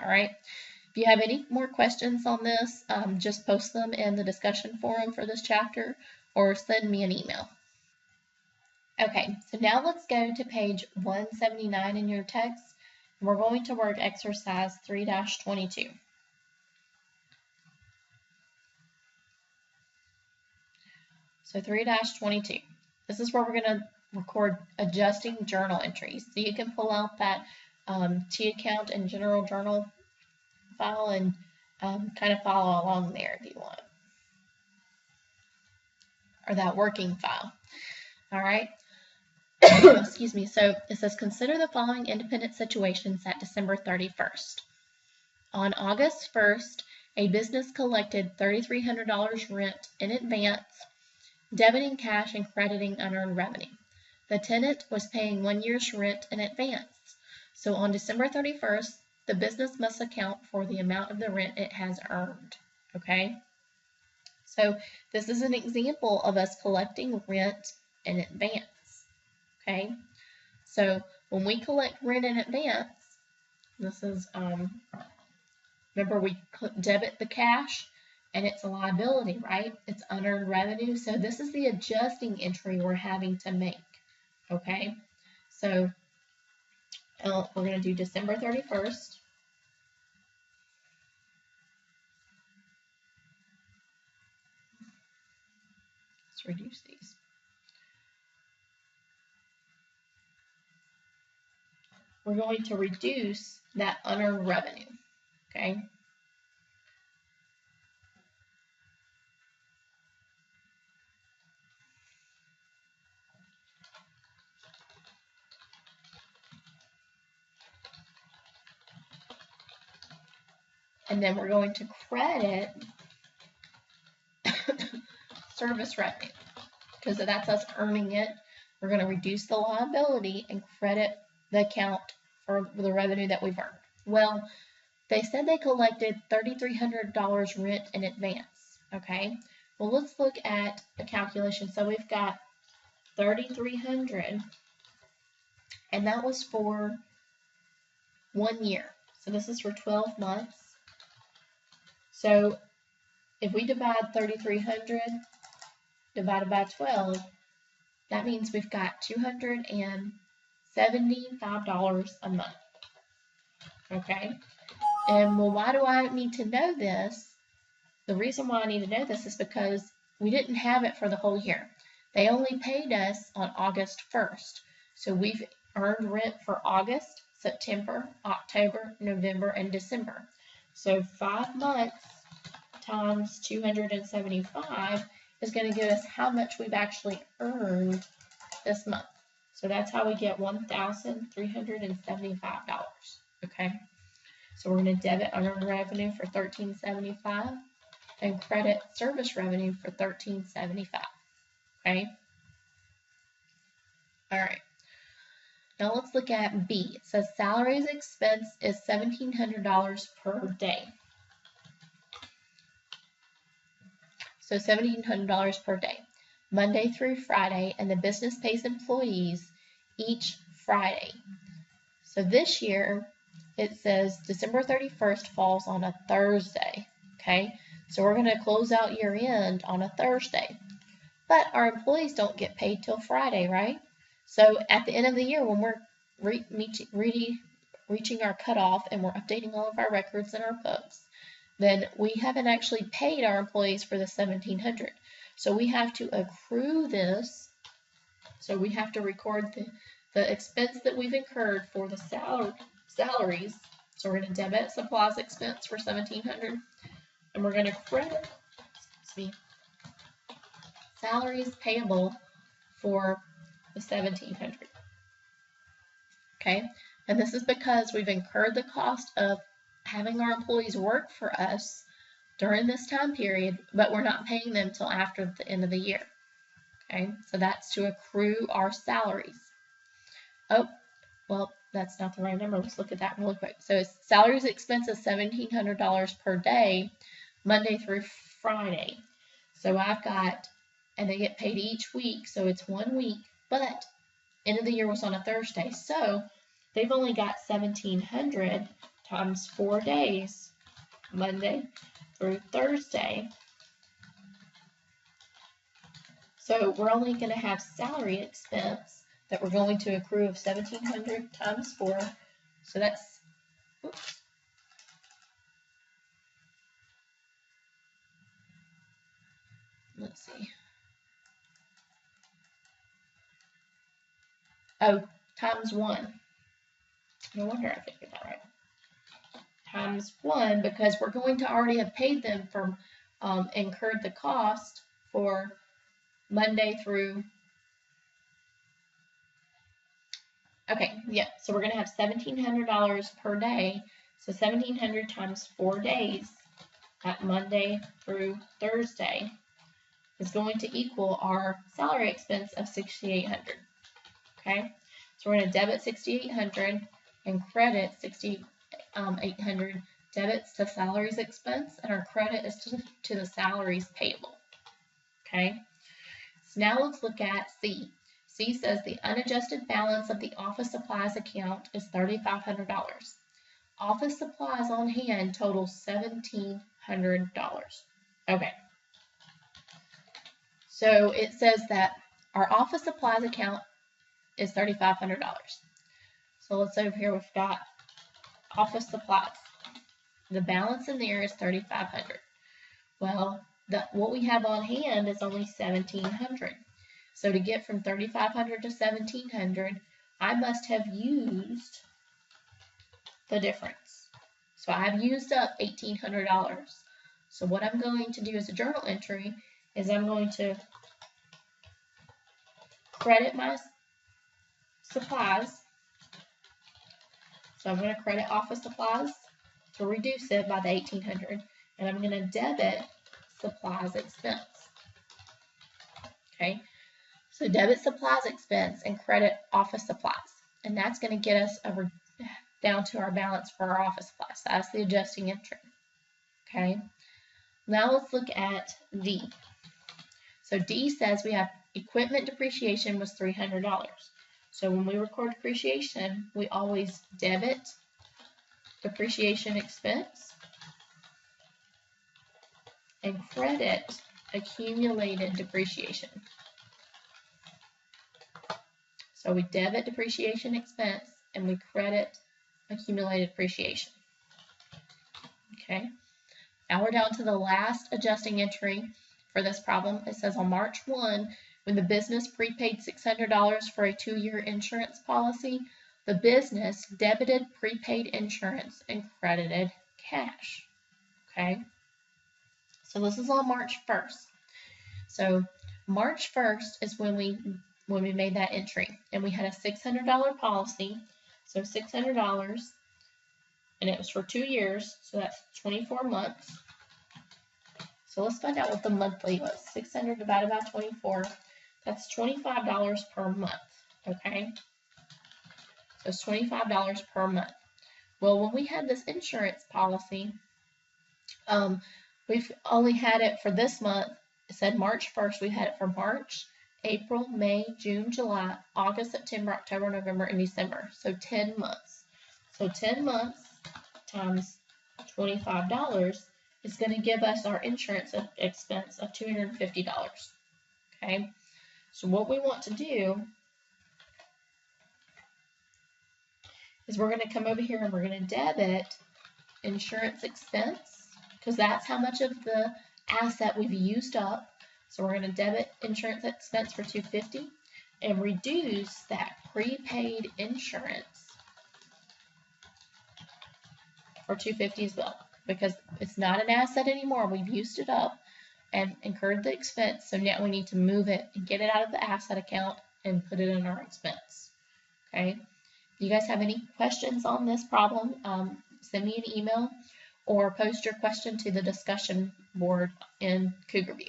All right. If you have any more questions on this, just post them in the discussion forum for this chapter or send me an email. Okay, so now let's go to page 179 in your text. We're going to work exercise 3-22. So 3-22. This is where we're going to record adjusting journal entries. So you can pull out that T account and general journal file and kind of follow along there if you want. Or that working file. All right. Excuse me. So it says, consider the following independent situations at December 31st. On August 1st, a business collected $3,300 rent in advance, debiting cash and crediting unearned revenue. The tenant was paying 1 year's rent in advance. So on December 31st, the business must account for the amount of the rent it has earned. Okay? So this is an example of us collecting rent in advance. Okay? So when we collect rent in advance, this is, remember we debit the cash and it's a liability, right? It's unearned revenue. So this is the adjusting entry we're having to make. Okay? So we're going to do December 31st. Let's reduce these. We're going to reduce that unearned revenue. Okay? And then we're going to credit service revenue because that's us earning it. We're going to reduce the liability and credit the account for the revenue that we've earned. Well, they said they collected $3,300 rent in advance. Okay, well, let's look at the calculation. So we've got $3,300, and that was for 1 year. So this is for 12 months. So if we divide 3,300 divided by 12, that means we've got $275 a month. Okay? And well, why do I need to know this? The reason why I need to know this is because we didn't have it for the whole year. They only paid us on August 1st. So we've earned rent for August, September, October, November, and December. So 5 months times 275 is going to give us how much we've actually earned this month. So that's how we get $1,375. Okay? So we're going to debit unearned revenue for $1,375 and credit service revenue for $1,375. Okay? All right. Now let's look at B. It says salaries expense is $1,700 per day. So $1,700 per day, Monday through Friday, and the business pays employees each Friday. So this year, it says December 31st falls on a Thursday, okay? So we're going to close out year end on a Thursday. But our employees don't get paid till Friday, right? So at the end of the year, when we're reaching our cutoff and we're updating all of our records in our books, then we haven't actually paid our employees for the $1,700. So we have to accrue this. So we have to record the expense that we've incurred for the salaries. So we're going to debit supplies expense for $1,700, and we're going to credit salaries payable for the $1,700. Okay, and this is because we've incurred the cost of having our employees work for us during this time period, but we're not paying them till after the end of the year. Okay, so that's to accrue our salaries. Oh, well, that's not the right number. Let's look at that really quick. So salaries expense is $1,700 per day, Monday through Friday. So I've got, and they get paid each week, so it's 1 week, but end of the year was on a Thursday. So they've only got $1,700 times 4 days, Monday through Thursday. So we're only going to have salary expense that we're going to accrue of $1,700 times 4. So that's, oops, let's see. Oh, times 1. No wonder I figured that right. Times 1, because we're going to already have paid them for incurred the cost for Monday through. Okay, yeah, so we're going to have $1,700 per day. So 1,700 times 4 days at Monday through Thursday is going to equal our salary expense of $6,800. Okay, so we're going to debit $6,800 and credit $6,800. Debits to salaries expense, and our credit is to the salaries payable. Okay, so now let's look at C. C says the unadjusted balance of the office supplies account is $3,500. Office supplies on hand total $1,700. Okay. So it says that our office supplies account is $3,500. So let's over here, we've got office supplies. The balance in there is $3,500. Well, what we have on hand is only $1,700. So to get from $3,500 to $1,700, I must have used the difference. So I've used up $1,800. So what I'm going to do as a journal entry is I'm going to credit my supplies. So I'm going to credit office supplies to reduce it by the $1,800, and I'm going to debit supplies expense. Okay. So debit supplies expense and credit office supplies. And that's going to get us down to our balance for our office supplies. So that's the adjusting entry. Okay. Now let's look at D. So D says we have equipment depreciation was $300. So when we record depreciation, we always debit depreciation expense and credit accumulated depreciation. So we debit depreciation expense and we credit accumulated depreciation. Okay. Now we're down to the last adjusting entry for this problem. It says on March 1, when the business prepaid $600 for a 2-year insurance policy, the business debited prepaid insurance and credited cash. Okay. So this is on March 1st. So March 1st is when we made that entry, and we had a $600 policy, so $600, and it was for 2 years, so that's 24 months. So let's find out what the monthly was. 600 divided by 24, that's $25 per month, okay? So it's $25 per month. Well, when we had this insurance policy, we've only had it for this month. It said March 1st. We had it for March, April, May, June, July, August, September, October, November, and December. So 10 months. So 10 months times $25 is going to give us our insurance expense of $250. Okay. So what we want to do is we're going to come over here and we're going to debit insurance expense, because that's how much of the asset we've used up. So we're going to debit insurance expense for $250 and reduce that prepaid insurance for $250 as well, because it's not an asset anymore. We've used it up and incurred the expense. So now we need to move it and get it out of the asset account and put it in our expense. Okay. If you guys have any questions on this problem, send me an email or post your question to the discussion board in Cougar View.